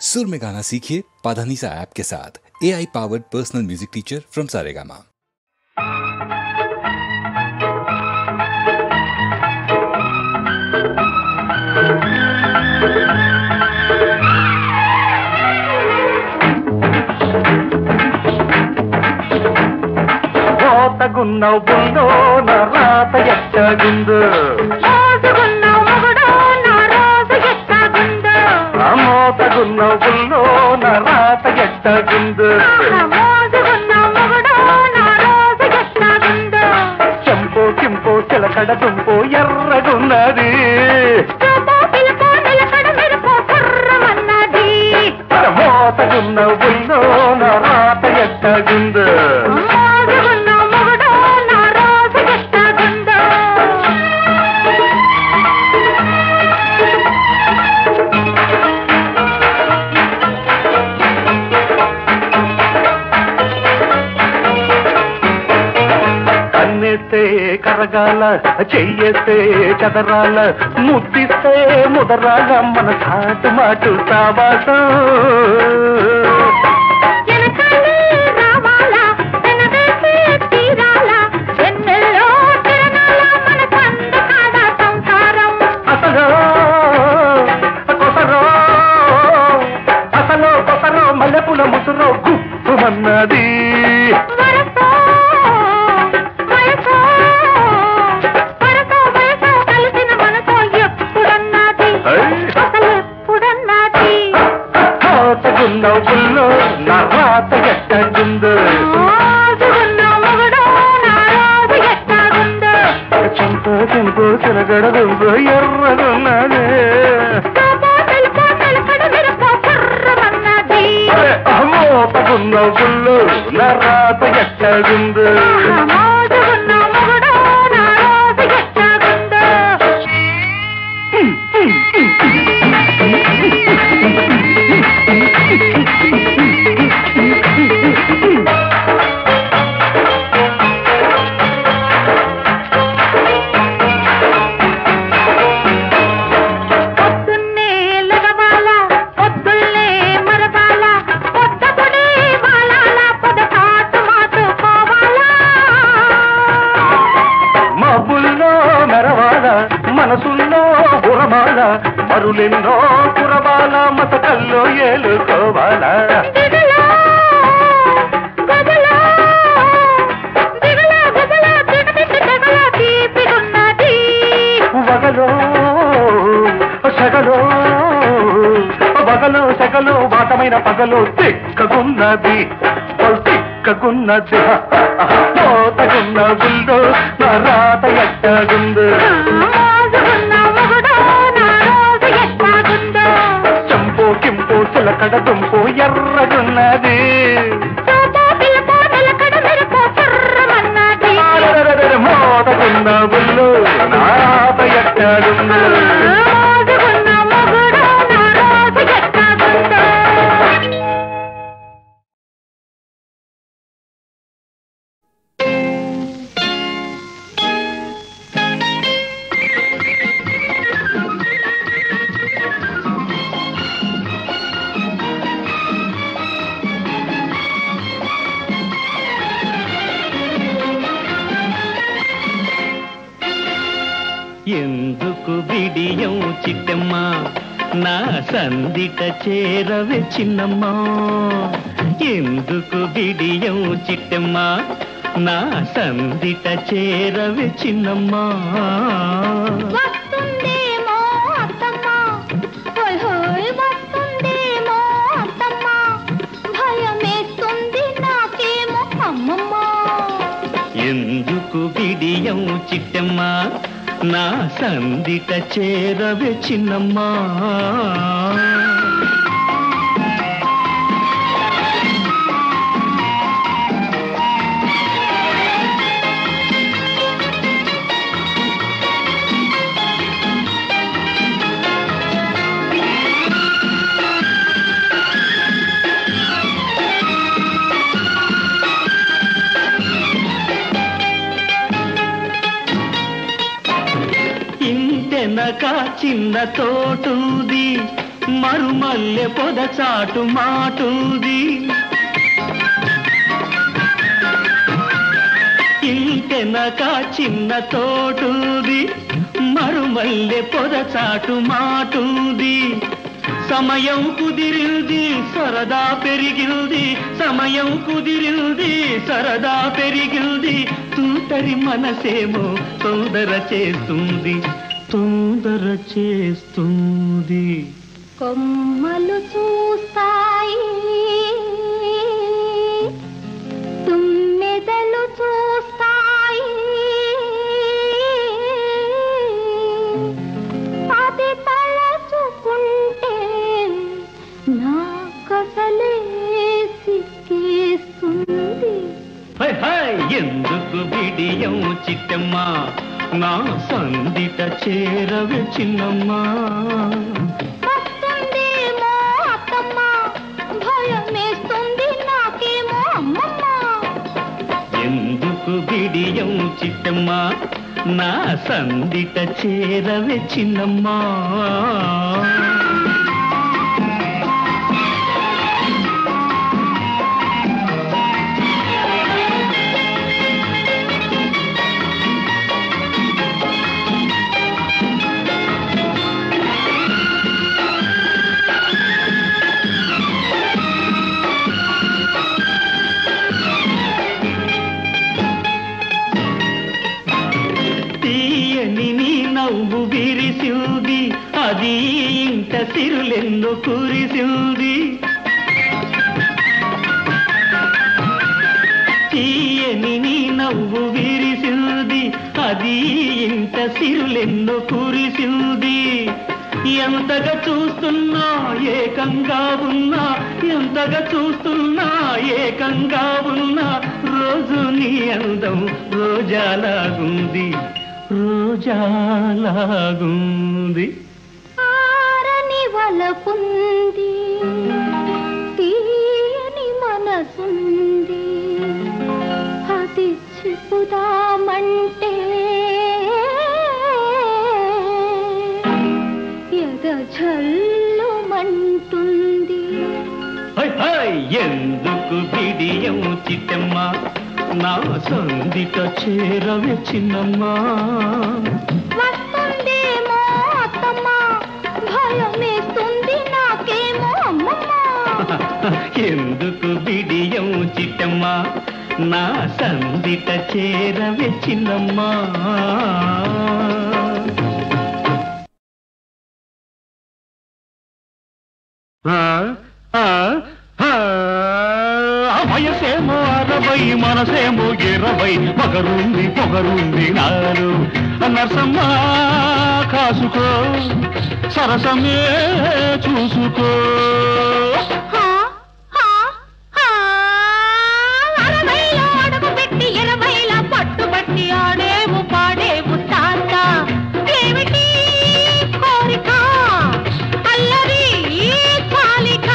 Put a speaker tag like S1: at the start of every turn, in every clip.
S1: सुर में गाना सीखिए पाधानीसा ऐप के साथ। AI powered personal music teacher from Saregama.
S2: మోతగున్నావు బుల్లో నా రాత ఎట్టగుందు,
S3: మోతగున్నావు మగుడో నా రాత ఎట్టగుందు,
S2: మోతగున్నావు బుల్లో నా రాత ఎట్టగుందు,
S3: మోతగున్నావు మగుడో నా రాత ఎట్టగుందు,
S2: చెంపో కింపో చిలకడ దుంపో ఎర్రగున్నది,
S3: చూపో పిలుపో నిలకడ మెరుపో కుర్రమన్నది,
S2: మోతగున్నావు బుల్లో నా రాత ఎట్టగుందు. కరగాల చెయ్యేస్తే చదరాల, ముద్దిస్తే ముదరాల, మన సాటు మాటు సావాసం అసలు కొసరో అసలు కొసరో మల్లెపూల ముసురో గుప్పుమన్నది, బుల్లో నా రాత ఎట్టగుందు, చెంప చెంపు చిలగడ దుంపు ఎర్రగున్నది, మోతగున్నావు బుల్లో నా రాత ఎట్టగుందు. మనసుల్లో గురమాల మరులెన్నో కురబాల, మతకల్లో ఏలుకోవాలా, వగలో సగలో వగలో సగలో వాటమైన పగలో తిక్కగున్నది తిక్కగున్నది, పోతగున్న గుండు నా రాత ఎట్టగుందు, చంపో కింపో చిలకడ దుంపో ఎర్రగున్నది, మోతగున్న బుల్లు నా రాత ఎట్టగుందు.
S4: ఎందుకు బిడియం చిట్టమ్మా నా సందిట చేరవే చిన్నమ్మా, ఎందుకు బిడియం చిట్టమ్మా నా సందిట చేరవే చిన్నమ్మా,
S3: వస్తుందేమో అత్తమ్మ, హోయ్ హోయ్ వస్తుందేమో అత్తమ్మ, భయమేస్తుంది నాకేమో అమ్మమ్మ,
S4: ఎందుకు బిడియం చిట్టమ్మా నా సందిట చేరవే చిన్నమ్మా. ఇంటెనక చిన్న తోటుంది మరుమల్లె పొద చాటు మాటుంది ఇంటెనక చిన్న తోటుంది మరుమల్లె పొద చాటు మాటుంది సమయం కుదిరింది సరదా పెరిగింది సమయం కుదిరింది సరదా పెరిగింది తూతరి మనసేమో తొందర చేస్తుంది
S3: కొమ్మలు చూస్తాయి తుమ్మెదలు చూస్తాయి అది తలచుకుంటే నా కసలే సిక్కేస్తుంది
S4: ఎందుకు బిడియం చిట్టమ్మ నా సందిట చేరవే చిన్నమ్మ
S3: వస్తుందేమో అత్తమ్మ భయమేస్తుంది నాకేమో అమ్మమ్మ
S4: ఎందుకు బిడియం చిట్టమ్మ నా సందిట చేరవే చిన్నమ్మ నవ్వు విరిసింది అది ఇంట సిరులెన్ను కురిసింది తీయని నీ నవ్వు విరిసింది అది ఇంట సిరులెన్ను కురిసింది ఎంతగా చూస్తున్నా ఏకంగా ఉన్నా ఎంతగా చూస్తున్నా ఏకంగా ఉన్నా రోజు నీ అందం రోజాలాగుంది
S3: ఆరని వలపుంది తీయని మనసుంది అది చెప్పుదామంటే ఎద జల్లుమంటుంది
S4: ఎందుకు బిడియం చిట్టమ్మ నా సందిట చేరవే చిన్నమ్మ
S3: వస్తుందేమో అత్తమ్మ భయమేస్తుంది నాకేమో అమ్మమ్మ
S4: ఎందుకు బిడియం చిట్టమ్మ నా సందిట చేరవే చిన్నమ్మ వయసేమో 60 మనసేమో 20 పొగరుంది నాలు నరసమ్మ కాసుకో సరసమే చూసుకో
S3: పట్టుబట్టి ఆడేవు పాడేవు తాత ఏమిటి కోరిక అల్లరి చాలిక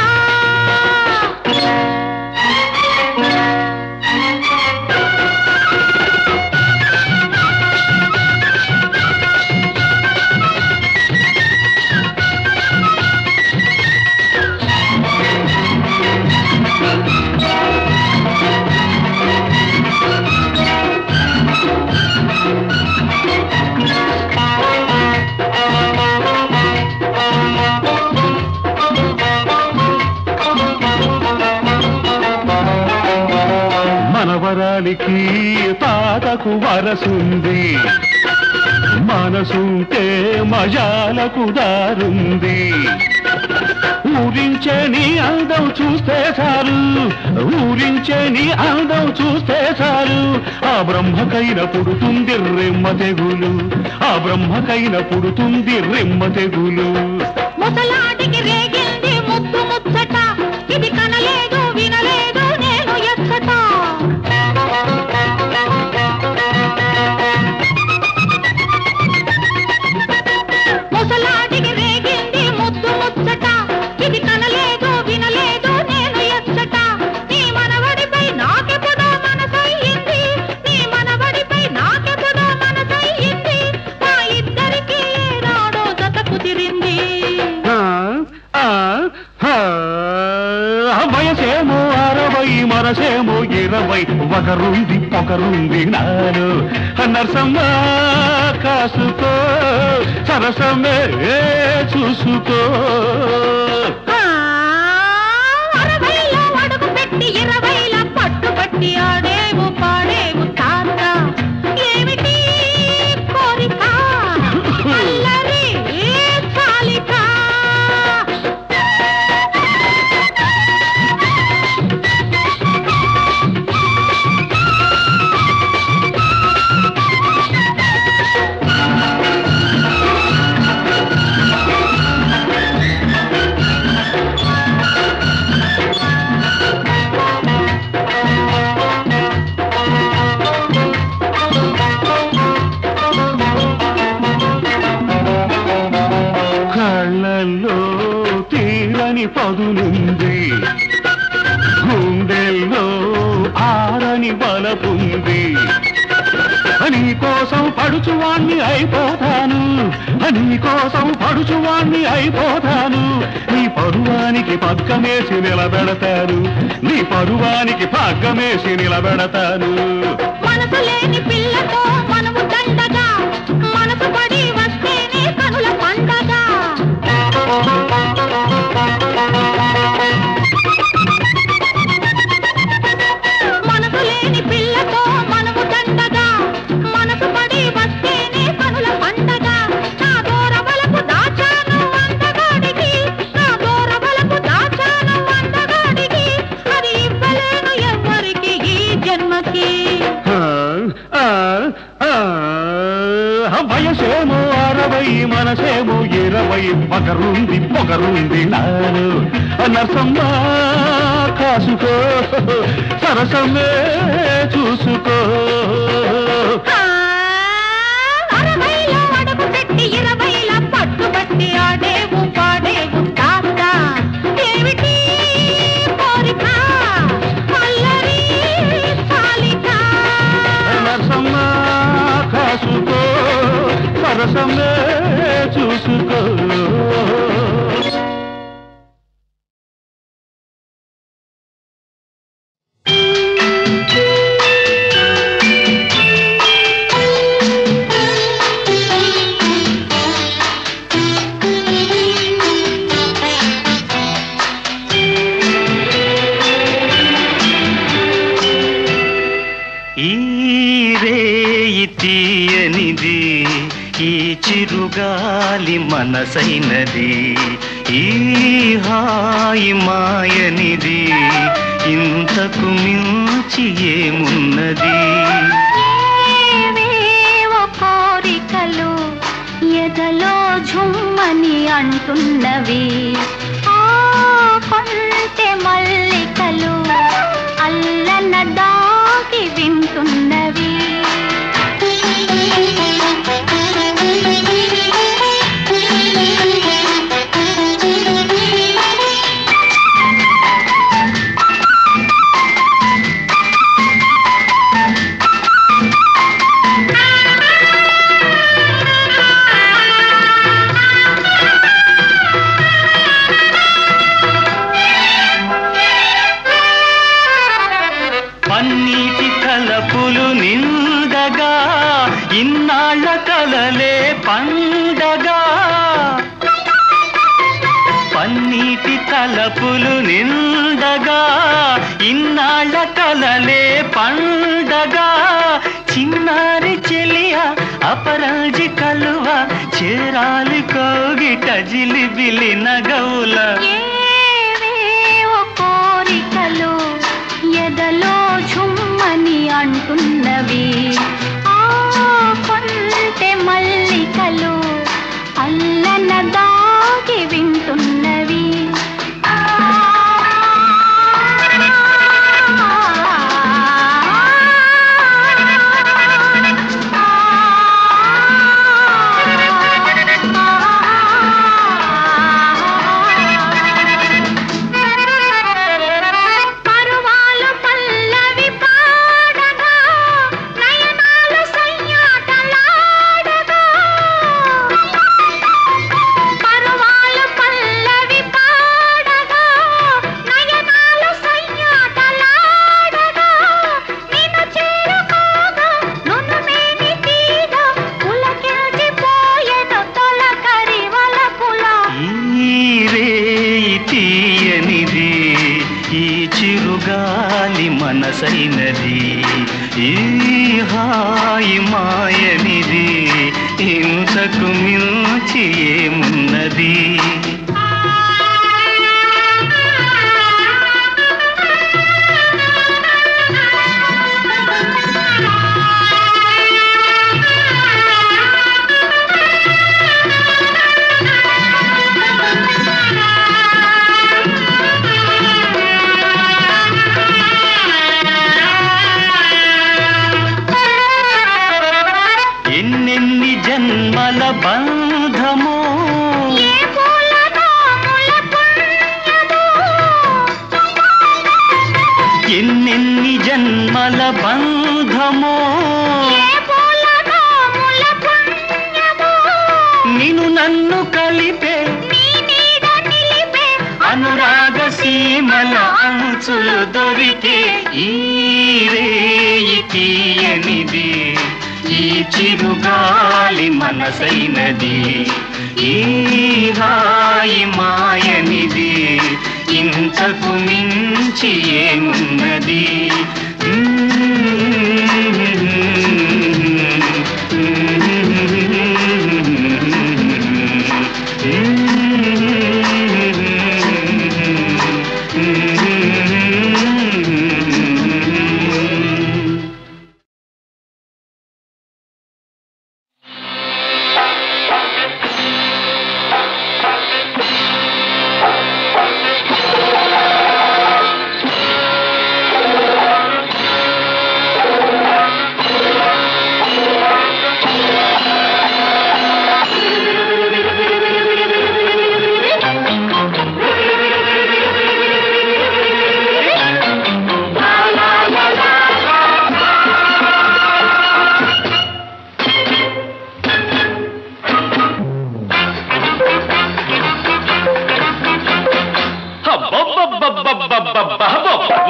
S4: మనవరాలికి తాతకు వరసుంది మనసుంటే మజాలకు దారుంది ఊరించే నీ అందం చూస్తే చాలు ఊరించే నీ అందం చూస్తే చాలు ఆ బ్రహ్మకైన పుడుతుంది రెమ్మ తెగులు ఆ బ్రహ్మకైన పుడుతుంది రెమ్మ తెగులు
S3: ముసలాటికి రేగింది ముద్దు ముచ్చట ఇది కనలేదు వినలేదు నేను ఎచ్చట ముసలాటికి రేగింది ముద్దు ముచ్చట ఇది కనలేదు వినలేదు నేను ఎచ్చట నీ మనవడిపై నాకెప్పుడో మనసయ్యింది నీ మనవడిపై నాకెప్పుడో మనసయ్యింది మా ఇద్దరికి ఏనాడో జత కుదిరింది
S4: వయసేమో 60 మనసేమో 20 ఒకరుంది పొగరుంది నాలో నరసమ్మ కాసుకో సరసమే చూసుకో
S3: 60లో అడుగు పెట్టి 20లో పట్టుబట్టి ఆడేవు పాడేవు తాత ఏమిటి కోరిక అల్లరి చాలిక
S4: పదునుంది గుండెల్లో ఆరని బలపుంది నీ కోసం పడుచువాణ్ణి అయిపోతాను నీ కోసం పడుచువాణ్ణి అయిపోతాను నీ పరువానికి పగ్గమేసి నిలబెడతాను నీ పరువానికి పగ్గమేసి నిలబెడతాను
S3: మనసు లేని పిల్లతో మనము దండగా మనసు పడి వస్తేనే కనుల పండగ మనసు లేని పిల్లతో మనము దండగా మనసు పడి వస్తేనే కనుల పండగ నా దూరవలకు దాచాను అందగాడికి నా దూరవలకు దాచాను అందగాడికి అది ఇవ్వలేను ఎవ్వరికి ఈ జన్మకి
S4: వయసేమో 60 మనసేమో 20 పగరుంది పొగరుంది నాను నరసమ్మ కాసుకో సరసమే చూసుకో
S3: 60లో అడుగు పెట్టి 20లో పట్టుబట్టి ఆడేవు పాడేవు తాత ఏమిటి కోరిక అల్లరి చాలిక
S4: నరసమ్మ కాసుకో సరసమే చూసుకో
S5: తీయనిది ఈ చిరుగాలి మనసైనది ఈ హాయి మాయనిది ఇంతకు మించి ఏమున్నది
S3: ఏవేవో కోరికలు ఎదలో ఝుమ్మని అంటున్నవి ఆ కొంటె మల్లికలు అల్లన దాగి వింటున్నవి
S5: పన్నీటి తలపులు నిండగా ఇన్నాళ్ళ కలలే పండగా పన్నీటి తలపులు నిండగా ఇన్నాళ్ళ కలలే పండగా చిన్నారి చెలియ అపరాజి కలువ చేరాలి కోగిట జిలిబిలి నగవుల
S3: ఏవేవో కోరికలు ఎదలో ఝుమ్మని అంటున్నవి ఆ కొంటె మల్లికలు అల్లన దాగి వింటున్నవి
S5: తీయనిది ఈ చిరుగాలి మనసైనది ఈ హాయి మాయనిది ఇంతకు మించి ఏమున్నది ఎన్నెన్ని జన్మల బంధమో ఎన్నెన్ని జన్మల బంధమో నిన్ను నన్ను కలిపే అనురాగ సీమల అంచులు దొరికే ఈ రేయి తీయనిది ఈ చిరుగాలి మనసైనది ఈ హాయి మాయనిది ఇంతకు మించి ఏమున్నది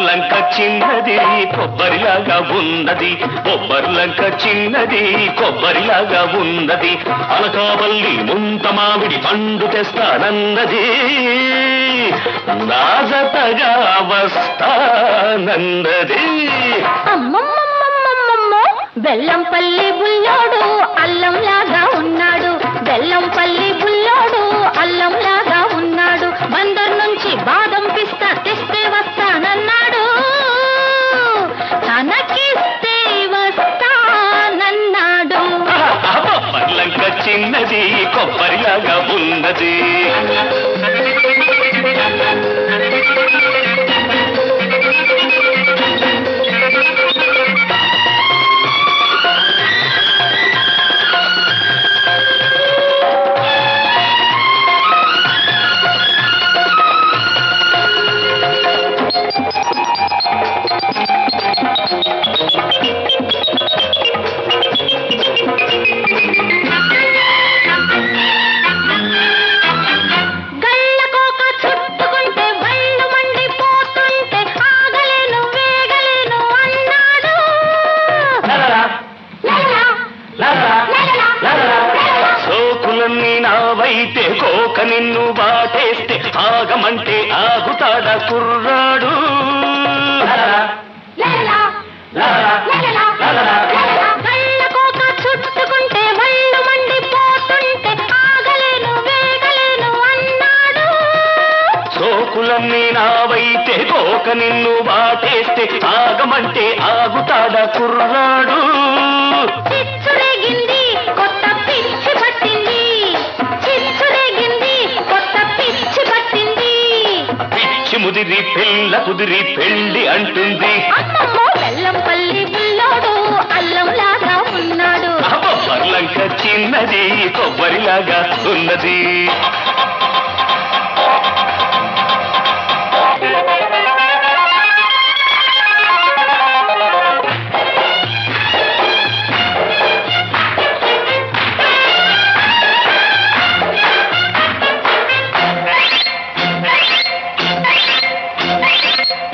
S5: లంక చిన్నది కొబ్బరిలాగా ఉన్నది కొబ్బరిలంక చిన్నది కొబ్బరిలాగా ఉన్నది అనకావల్లి ముంత మామిడి పండు తెస్తానన్నది నాజతగా వస్తానన్నది
S3: అమ్మమ్మమ్మమ్మమ్మమ్మో బెల్లంపల్లి బుల్లోడు అల్లంలాగా ఉన్నాడు బెల్లంపల్లి బుల్లోడు అల్లంలాగా ఉన్నాడు బందర్ నుంచి బాదం పిస్తా తెస్తే వస్తానన్నాడు తనకిస్తే వస్తానన్నాడు
S5: లంక చిన్నది కొబ్బరిలాగా ఉన్నది నావైతే కోక నిన్ను బాటేస్తే ఆగమంటే ఆగుతాడ కుర్రాడు
S3: చుట్టుకుంటే వళ్ళు మండిపోతుంటే ఆగలేను వేగలేను అన్నాడు
S5: సోకులన్నీ నావైతే కోక నిన్ను బాటేస్తే ఆగమంటే ఆగుతాడ కుర్రాడు
S3: చిచ్చురేగింది కొత్త పిచ్చి పట్టింది చిచ్చురేగింది కొత్త పిచ్చి పట్టింది
S5: పిచ్చి ముదిరి పిల్ల కుదిరి పెళ్లి అంటుంది
S3: అమ్మమ్మో బెల్లంపల్లి బుల్లోడు అల్లంలాగా ఉన్నాడు
S5: బర్లంక చిన్నది కొబ్బరిలాగా ఉన్నది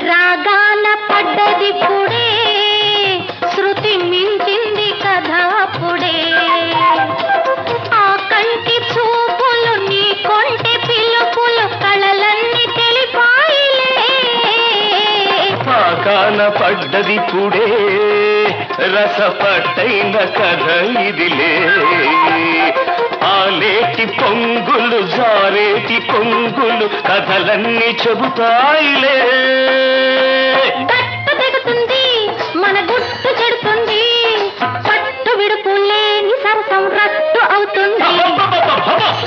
S3: రాగాన పడ్డది పుడే శృతి మించింది కదా పుడే ఆ కంటి చూపులు నీ కొంట
S5: వాన పడ్డదిప్పుడే రసపట్టైన కథ ఇదిలే ఆలేటి పొంగులు జారేటి పొంగులు కథలన్నీ చెబుతాయిలే
S3: గట్టు దిగుతుంది మన గుట్టు చెడుతుంది పట్టు విడుపు లేని సరసం రట్టు అవుతుంది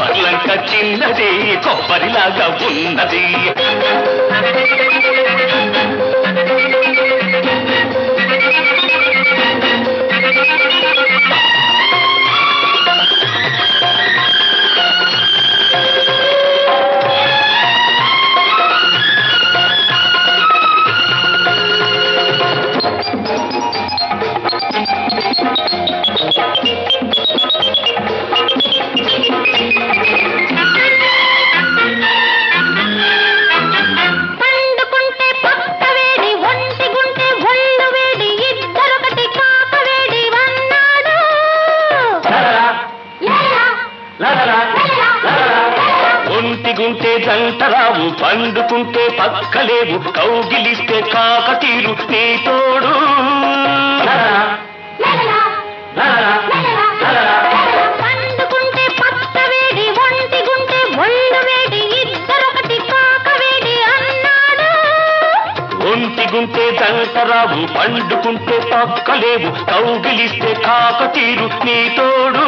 S5: పర్లంక చిన్నది కొబ్బరిలాగా ఉన్నది ఒంటిగుంటే జంటరావు పండుకుంటే పక్కలేవు కౌగిలిస్తే కాకతీరు నీ తోడు
S3: పండుకుంటే పక్క వేడి ఒంటిగుంటే ఒళ్ళు వేడి ఇద్దరొకటి కాక వేడి అన్నాడు
S5: ఒంటిగుంటే జంటరావు పండుకుంటే పక్కలేవు కౌగిలిస్తే కాకతీరు నీ తోడు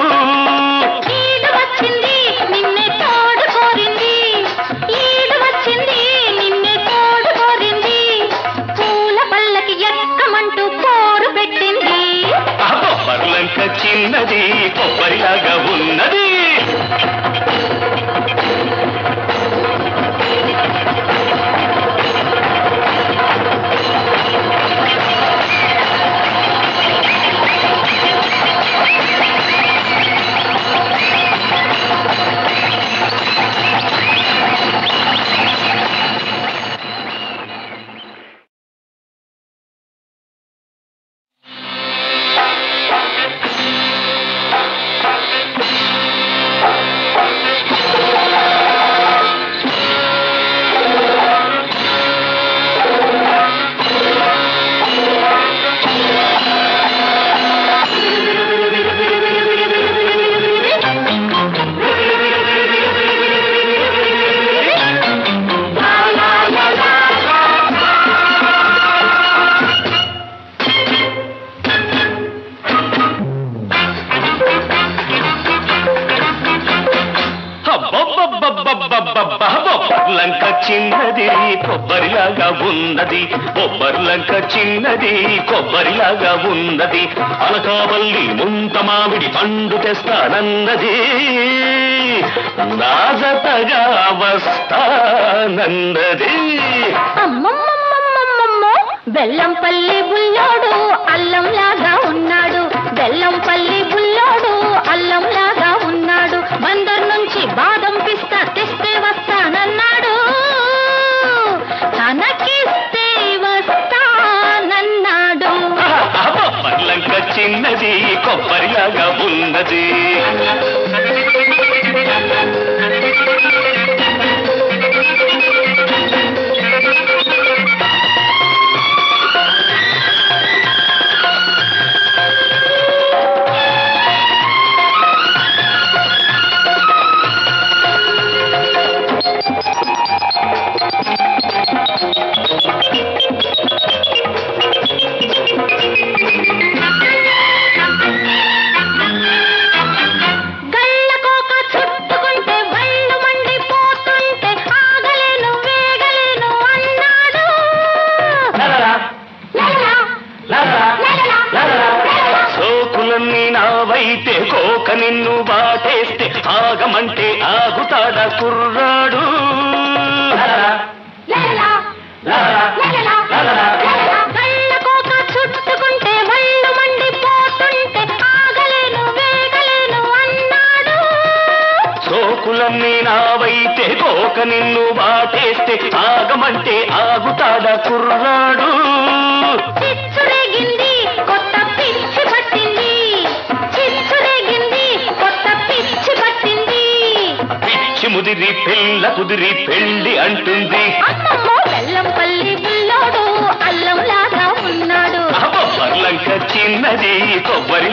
S3: ఈడు వచ్చింది నిన్నే తోడు కోరింది ఈడు వచ్చింది నిన్నే తోడు కోరింది పూల పల్లకి ఎక్కమంటూ పోరు పెట్టింది
S5: పర్లంక చిన్నది కొబ్బరిలాగా ఉన్నది బొబ్బర్లంక చిన్నది కొబ్బరిలాగా ఉన్నది బొబ్బర్లంక చిన్నది కొబ్బరిలాగా ఉన్నది అనకావల్లి ముంత మామిడి పండు తెస్తానన్నది నాజతగా వస్తానన్నది
S3: అమ్మమ్మమ్మమ్మమ్మమ్మో బెల్లంపల్లి బుల్లోడు అల్లంలాగా ఉన్నాడు బెల్లంపల్లి బుల్లోడు అల్లంలాగా ఉన్నాడు బందర్ నుంచి బాదం పిస్తా తెస్తే వస్తానన్నాడు తనకిస్తే వస్తానన్నాడు
S5: బొబ్బర్లంక చిన్నది కొబ్బరిలాగా ఉన్నది నావైతే కోక నిన్ను బాటేస్తే ఆగమంటే ఆగుతాడ కుర్రాడు
S3: చుట్టుకుంటే వళ్ళు మండిపోతుంటే ఆగలేను వేగలేను అన్నాడు
S5: సోకులన్నీ నావైతే కోక నిన్ను బాటేస్తే ఆగమంటే ఆగుతాడ కుర్రాడు
S3: చిచ్చురేగింది కొత్త పిచ్చి పట్టింది చిచ్చురేగింది కొత్త పిచ్చి పట్టింది
S5: పిచ్చి ముదిరి పిల్ల కుదిరి పెళ్లి అంటుంది
S3: అమ్మమ్మో బెల్లంపల్లి బుల్లోడు అల్లంలాగా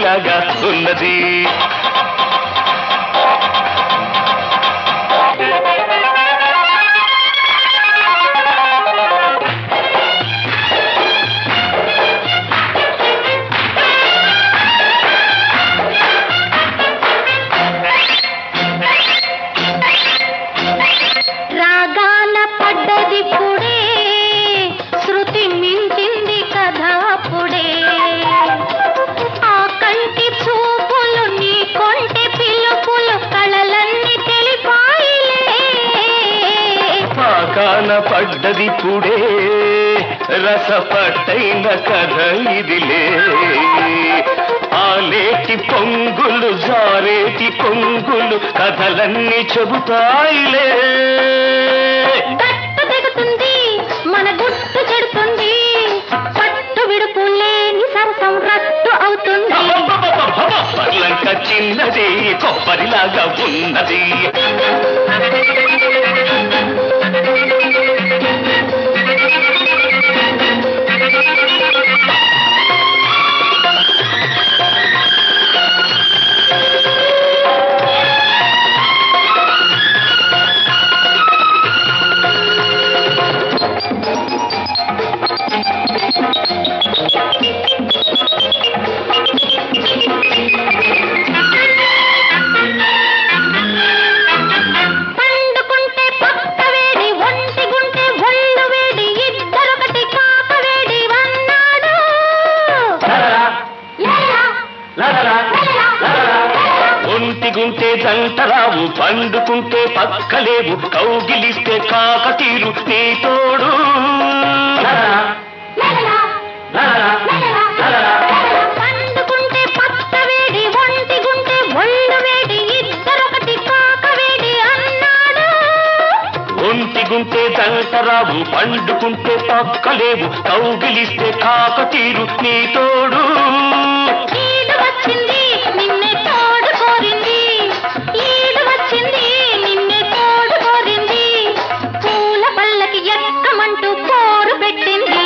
S5: కొబ్బరిలాగా ఉన్నది.
S3: రాగాన పడ్డది పుడే, శృతి మించింది కథ పుడే. ఆ కంటి చూపులు నీ కొంటి పిలుపులు కళలన్నీ తెలిపాయిలే.
S5: పాకాన పడ్డది పుడే, రసపట్టైన కథ ఇదిలే. ఆలేటి పొంగులు జారేటి పొంగులు కథలన్నీ చెబుతాయిలే.
S3: గట్టు దిగుతుంది మన గుట్టు చెడుతుంది, పట్టు విడుపు లేని సరసం రట్టు అవుతుంది.
S5: పర్లంక చిన్నది కొబ్బరిలాగా ఉన్నది. ఒంటిగుంటే జంటరావు, పండుకుంటే పక్కలేవు, కౌగిలిస్తే కాకతీరు నీ తోడు.
S3: పండుకుంటే పక్క వేడి, ఒంటిగుంటే ఒళ్ళు వేడి, ఇద్దరొకటి కాక వేడి అన్నాడు.
S5: ఒంటిగుంటే జంటరావు, పండుకుంటే పక్కలేవు, కౌగిలిస్తే కాకతీరు నీ తోడు.
S3: ఈడు వచ్చింది నిన్నే తోడు కోరింది, ఈడు వచ్చింది నిన్నే తోడు కోరింది, పూల పల్లకి ఎక్కమంటూ పోరు పెట్టింది.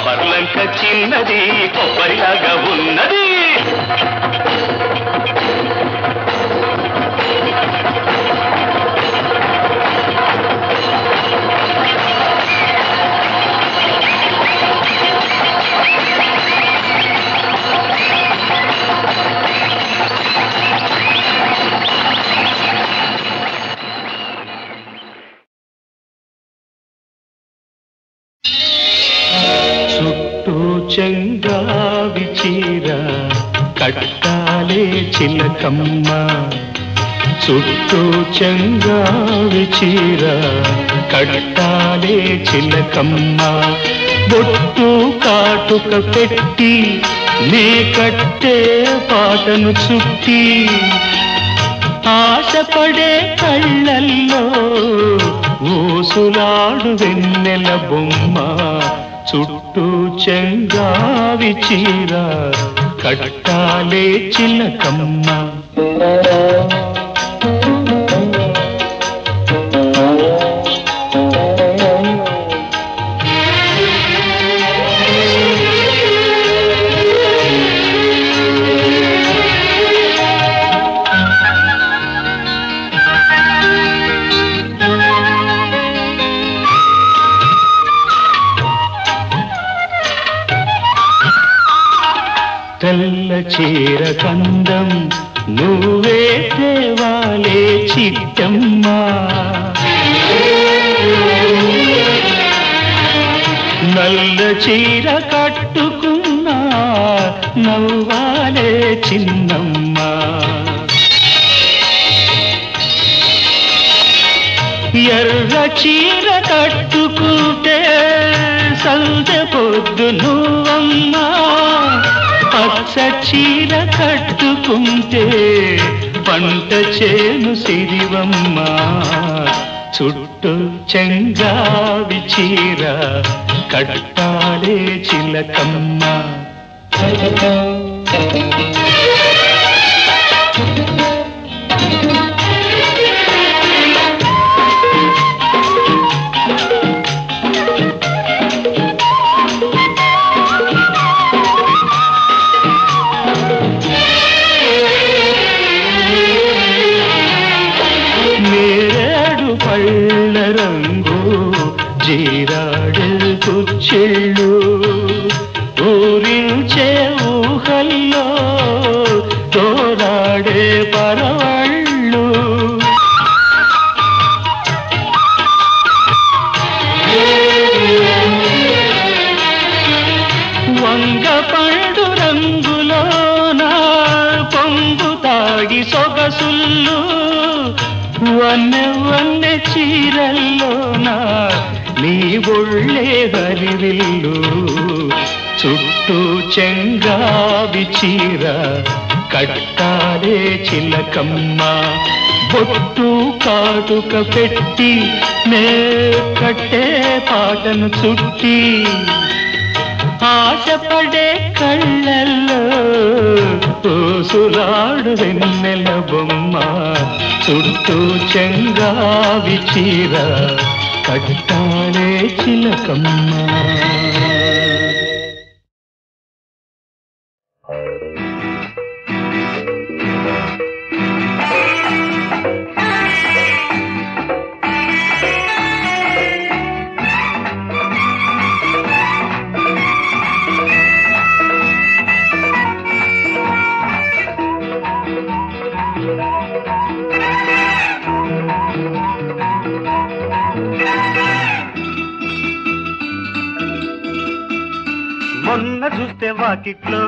S5: పర్లంక చిన్నది కొబ్బరిలాగా ఉన్నది.
S4: చుట్టూ చెంగావి చీర కట్టాలే చిలకమ్మ, చుట్టూ చెంగావి చీర కట్టాలే చిలకమ్మ. బొట్టు కాటుక పెట్టి నే కట్టే పాటను చుట్టి, ఆశపడే కళ్ళల్లో ఊసులాడు వెన్నెల బొమ్మ. చుట్టూ చెంగావి చీర కట్టాలే చిలకమ్మ. తెల్ల చీర కందం నువ్వే తేవాలే చిట్టమ్మ, నల్ల చీర కట్టుకున్నా నవ్వాలే చిన్నమ్మ. ఎర్ర చీర కట్టుకుంటే సందె పొద్దు నువ్వమ్మా, పచ్చ చీర కట్టుకుంటే పంట చేను సిరివమ్మ. చుట్టూ చెంగావి చీర కట్టాలే చిలకమ్మ. ఊరాడే కుచ్చిళ్ళు ఊరించే ఊహల్లో తోరాడే పరవళ్ళు వంగ పండు రంగులోన పొంగు తాగి సొగసుళ్ళు వన్నె వన్నె చీరల్లోన నీ ఒళ్ళే హరివిల్లు చుట్టూ చెంగావి చీర కట్టాలే చిలకమ్మ బొట్టు కాటుక పెట్టి నే కట్టే పాటను చుట్టి ఆశపడే కళ్ళల్లో ఊసులాడు వెన్నెల బొమ్మ చుట్టూ చెంగావి చీర కట్టాలే చిలకమ్మ
S2: మొన్న చూస్తే వాకిట్లో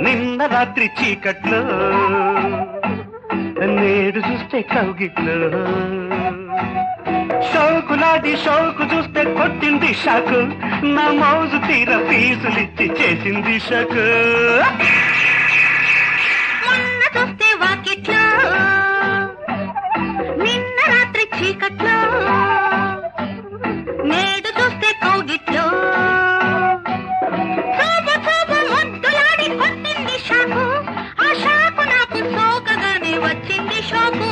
S2: నిన్న రాత్రి చీకట్లో నేడు చూస్తే కౌగిట్లో షౌకులాడి షౌకు చూస్తే కొట్టింది షాకు నా మౌజు తీర ఫీజులిచ్చి చేసింది షాకు
S3: మొన్న చూస్తే వాకిట్లో నిన్న రాత్రి చీకట్లో నేడు చూస్తే కౌగిట్లో ముద్దులాడి కొట్టింది షాకు ఆ షాకు నాకు సోకగానే వచ్చింది షోకు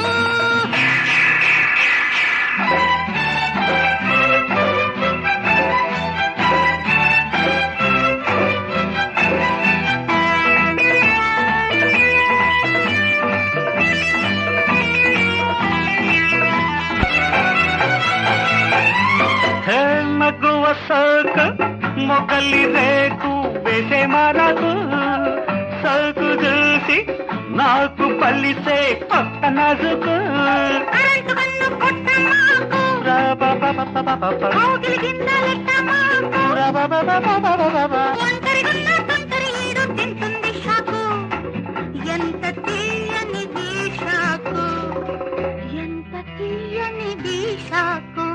S2: మగువ సోకు మొగలి రేకు వేసే మారకు సోకు చూసి నాకు పల్లిసే కొత్త నాజుకు
S3: ఎంత తీయనిది షాకు ఎంత తీయనిది షాకు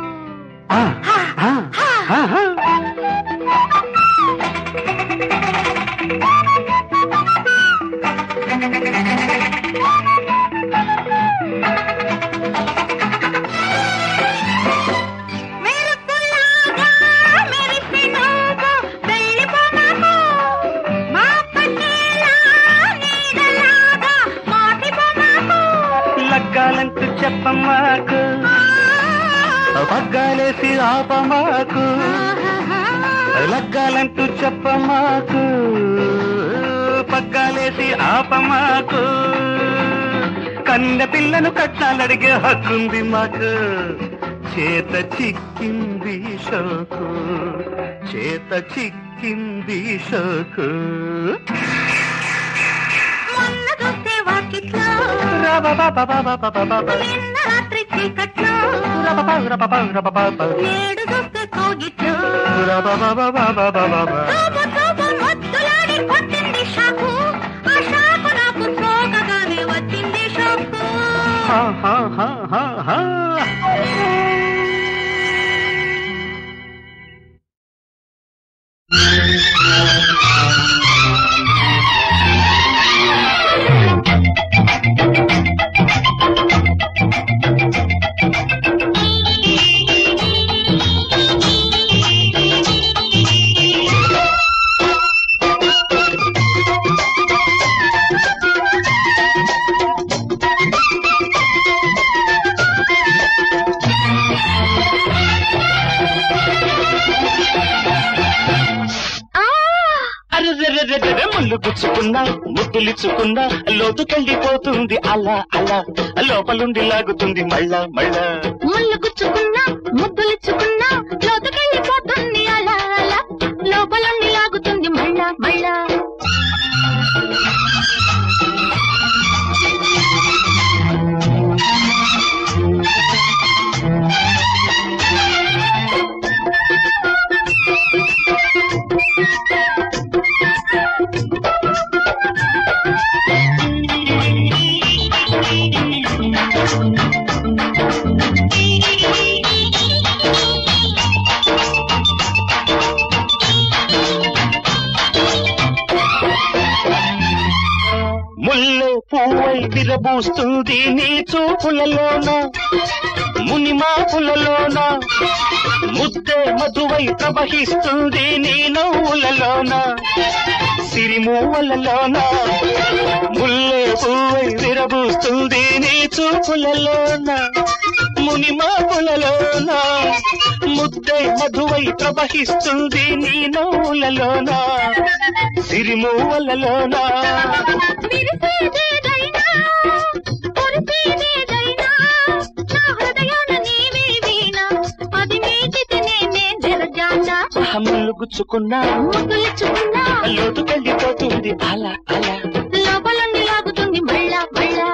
S2: లగ్గాలంటూ చెప్పమాకు పగ్గాలేసి ఆపమాకు లగ్గాలంటూ చెప్పమాకు పగ్గాలేసి ఆపమాకు కన్న పిల్లను కట్నాలడిగే హక్కుంది మాకు చేత చిక్కింది షోకు చేత చిక్కింది షోకు
S3: నిన్న రాత్రి చీకట్లో నేడు చూస్తే కౌగిట్లో ముద్దులాడి కొట్టింది షాకు ఆ షాకు నాకు సోకగానే వచ్చింది షోకు
S5: ముళ్ళు గుచ్చుకున్నా ముద్దులిచ్చుకున్నా లోతుకెళ్ళిపోతుంది అలా అలా లోపలుండి లాగుతుంది మళ్ళా మళ్ళా
S3: ముళ్ళు గుచ్చుకున్నా ముద్దులిచ్చుకున్నా లోతుకెళ్ళిపోతుంది అలా అలా లోపలుండి లాగుతుంది మళ్ళా మళ్ళా
S2: ముల్లె పువ్వై విరబూస్తుంది నీ చూపులలోన మునిమాపులలోన ముద్దే మధువై ప్రవహిస్తుంది నీ నవ్వులలోన సిరిమూవలలోన ముల్లె పువ్వై విరబూస్తుంది నీ చూపులలోన మునిమాపులలోన ముద్దే మధువై ప్రవహిస్తుంది నీ నవ్వులలోన సిరిమూవలలోన ముళ్ళు గుచ్చుకున్నా
S3: ముద్దులిచ్చుకున్నా
S2: లోతుకెళ్ళిపోతుంది అలా అలా
S3: లోపలుండి లాగుతుంది మళ్ళా మళ్ళా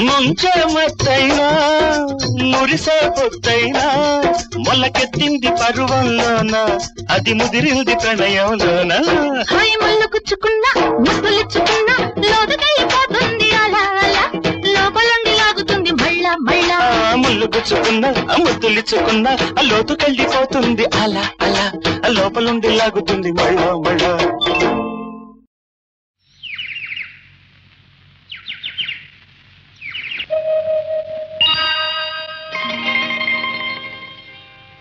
S2: ముంచెమత్తైనా మురిసే పొత్తైనా మొలకెత్తింది పరువంలోన అది ముదిరింది ప్రణయంలోన
S3: ముళ్ళు గుచ్చుకున్నా ముద్దులిచ్చుకున్నా లోతుకెళ్ళిపోతుంది అలా అలా లోపలుండి లాగుతుంది మళ్ళా మళ్ళా
S2: ముళ్ళు గుచ్చుకున్నా ముద్దులిచ్చుకున్నా లోతుకెళ్ళిపోతుంది అలా అలా లోపలుండి లాగుతుంది మళ్ళా మళ్ళా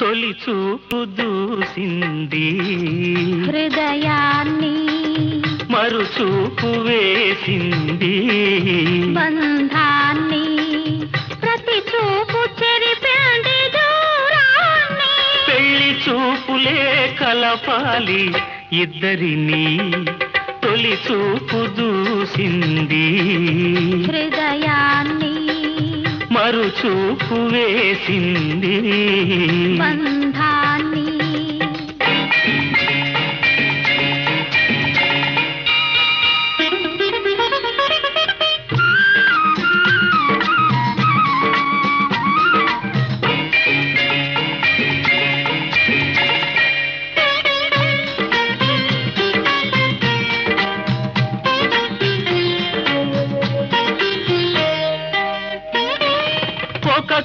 S4: తొలి చూపు దూసింది
S3: హృదయాన్ని
S4: మరుచూపు వేసింది
S3: బంధాన్ని ప్రతి చూపు చెరిపింది దూరాన్ని
S4: పెళ్లి చూపులే కలపాలి ఇద్దరిని తొలి చూపు దూసింది
S3: హృదయాన్ని
S4: మరుచూపు వేసింది
S3: బంధాన్ని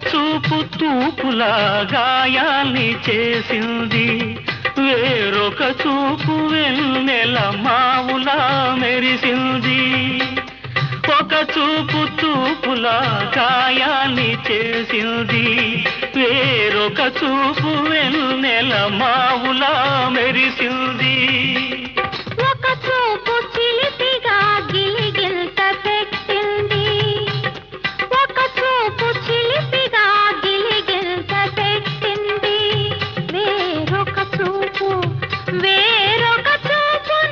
S4: చూపు తూపులా గాయాన్ని చేసింది వేరొక చూపు వెన్నెల మావులా మెరిసింది ఒక చూపు తూపులా గాయాన్ని చేసింది వేరొక చూపు వెన్నెల మావులా మెరిసింది
S3: ఒక చూపు చిలిపిగా గిలిగిల్త పెట్టింది ఒక చూపు చిలిపిగా గిలిగిల్త పెట్టింది వేరొక చూపు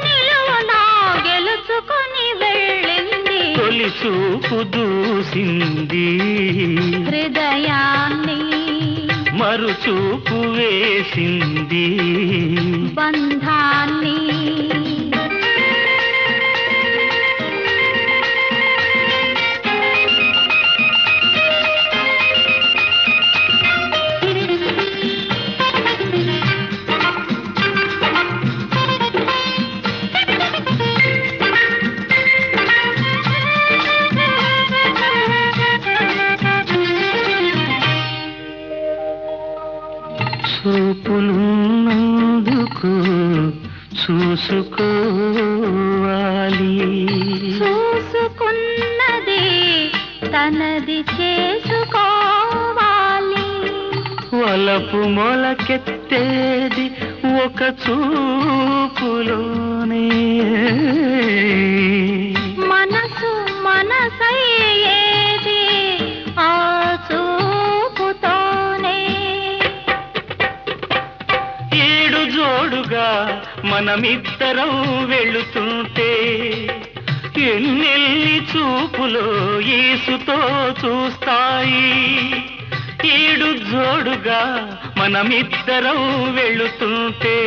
S3: నిలువనా గెలుచుకొని వెళ్ళింది
S4: తొలి చూపు దూసింది
S3: హృదయాన్ని
S4: మరుచూపు వేసింది
S3: బంధాన్ని
S2: చూసుకోవాలి.
S3: చూసుకున్నది తనది చేసుకోవాలి.
S2: వలపు మొలకెత్తేది ఒక చూపులోనే.
S3: మనసు మనసయ్యేది ఆ చూపుతోనే.
S2: ఏడు జోడుగా మనమిద్దరం వెళుతుంటే ఎన్నెల్లి చూపులో యేసుతో చూస్తాయి. ఏడు జోడుగా మనమిద్దరం వెళుతుంటే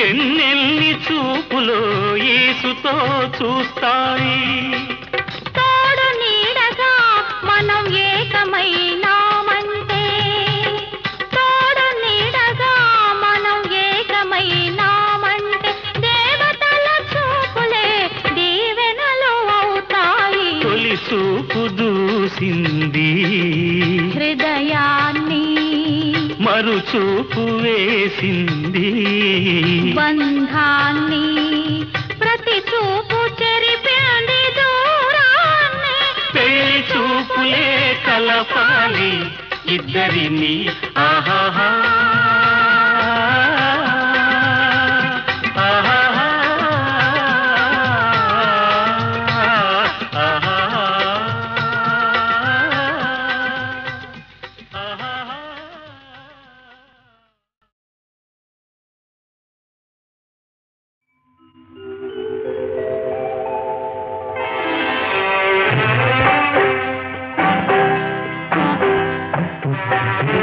S2: ఎన్నెల్లి చూపులో యేసుతో చూస్తాయి.
S3: తోడు నీడగా మనం ఏకమైనామంటే, తోడు నీడగా మనం ఏకమైనామంటే దేవతల చూపులే దీవెనలు అవుతాయి.
S2: తొలి చూపు దూసింది
S3: హృదయాన్ని,
S2: మరుచూపు వేసింది
S3: బంధాన్ని, ప్రతి చూపు చెరిపింది దూరాన్ని.
S2: పెళ్లి చూపులే కలపాలి ఇద్దరిని. ఆహాహా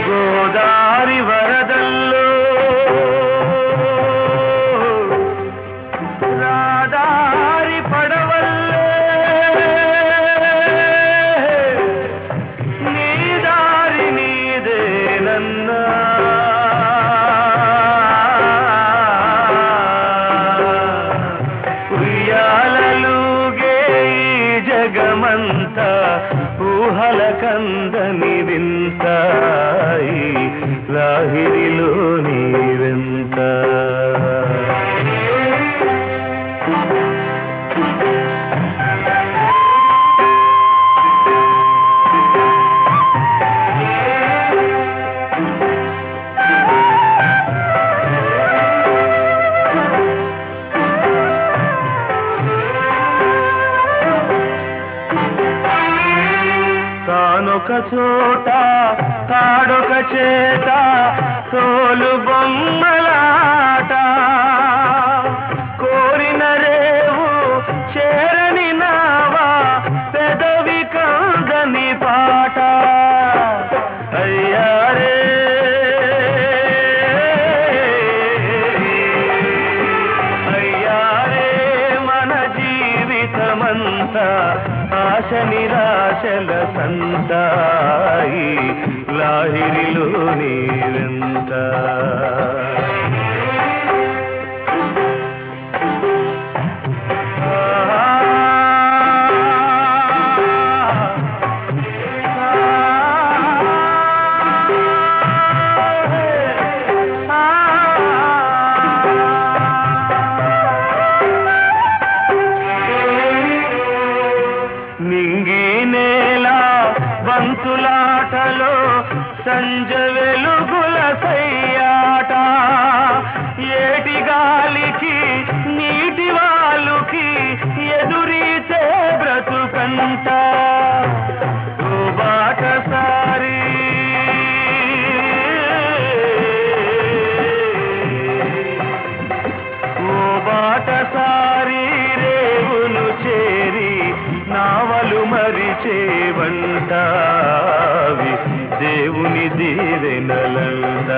S2: గోదారి వరదల్లో రాదారి పడవల్లే నీ దారి నీదేనన్నా. ఉయ్యాలలుగే ఈ జగమంతా ఊహల కందని వింతాయి లాహిరిలో నీవెంత. తానొక చోట తాడొక చేత తోలు బొమ్మలాట. కోరిన రేవు చేరని నావా పెదవి కందని పాట. అయ్యారే అయ్యారే మన జీవితమంతా ఆశ నిరాశల సంతాయి లాహిరిలో నీవెంత. నింగి నేల బంతులాటలో సంజ వెలుగుల సయ్యాట. ఏటి గాలికి నీటి వాలుకి ఎదురీచే బ్రతుకంట. ఓ బాటసారి ఓ బాటసారి రేవును చేరి నావలు మరిచేవంటావి దేవుని దీవెనలంట.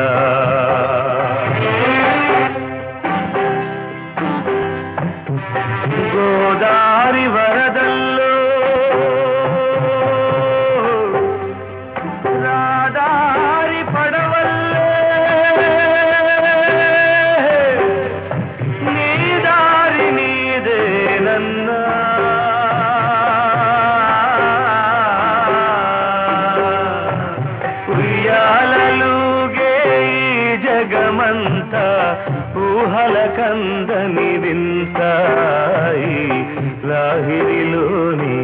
S2: గోదారి వరదల్లో రాదారి పడవల్లే నీ దారి నీదేనన్నా. జగమంతా ఊహల కందని వింతాయి లాహిరిలోని